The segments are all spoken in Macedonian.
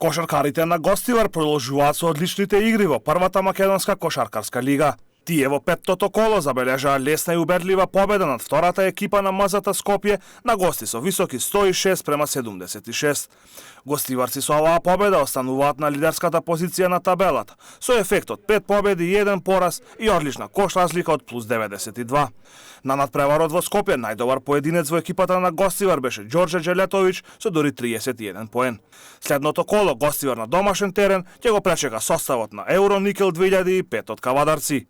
Кошаркарите на Гостивар продолжуваат со одличните игри во првата македонска кошаркарска лига. Тие во петтото коло забележаа лесна и убедлива победа над втората екипа на МЗТ Скопје на гости со високи 106-76. Гостиварци со оваа победа остануваат на лидерската позиција на табелата, со ефект од 5 победи и 1 пораз и одлична кош разлика од плюс 92. На надпреварот во Скопје најдобар поединец во екипата на Гостивар беше Ѓорџе Џелетовиќ со дури 31 поен. Следното коло Гостивар на домашен терен ќе го пречека составот на Евроникел 2005 од Кавадарци.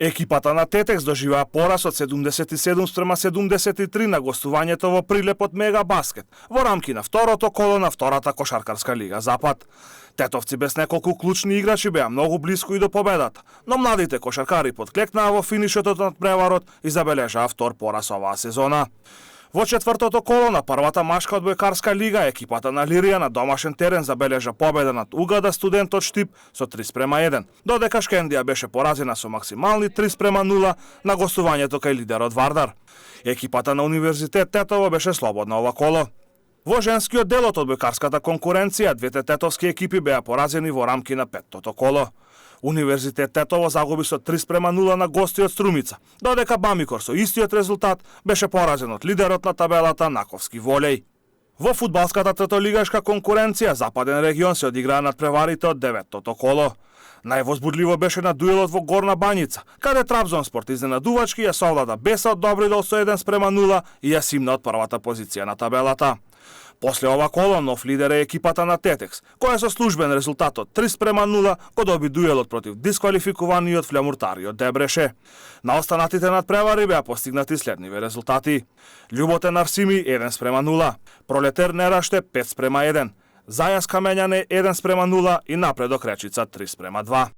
Екипата на Тетекс доживеа пораз од 77-73 на гостувањето во Прилеп од Мега Баскет во рамки на второто коло на втората кошаркарска лига Запад. Тетовци без неколку клучни играчи беа многу блиску и до победата, но младите кошаркари подклекнаа во финишот од надпреварот и забележаа втор пораз оваа сезона. Во четвртото коло на првата машка одбојкарска лига, екипата на Лирија на домашен терен забележа победа над Угада студент од Штип со 3:1, додека Шкендија беше поразена со максимални 3:0 на гостувањето кај лидерот Вардар. Екипата на Универзитет Тетово беше слободна ова коло. Во женскиот дел од одбојкарската конкуренција, двете тетовски екипи беа поразени во рамки на петтото коло. Универзитет Тетово загуби со 3:0 на гости од Струмица, додека Бамикор со истиот резултат беше поразен од лидерот на табелата Наковски Волеј. Во фудбалската третолигашка конкуренција Западен регион се одиграа надпреварите од деветото коло. Највозбудливо беше на дуелот во Горна Бањица, каде Трабзонспорт изненадувачки ја совлада Беса од Добридол со 1:0 и ја симна од првата позиција на табелата. После ова коло нов лидер е екипата на Тетекс, која со службен резултат од 3:0 го доби дуелот против дисквалификуваниот флемуртариот Дебреше. На останатите надпревари беа постигнати следниви резултати: Љуботен Арсими 1:0, Пролетер Нераште 5:1, Зајас Камењане 1:0 и Напредок Речица 3:2.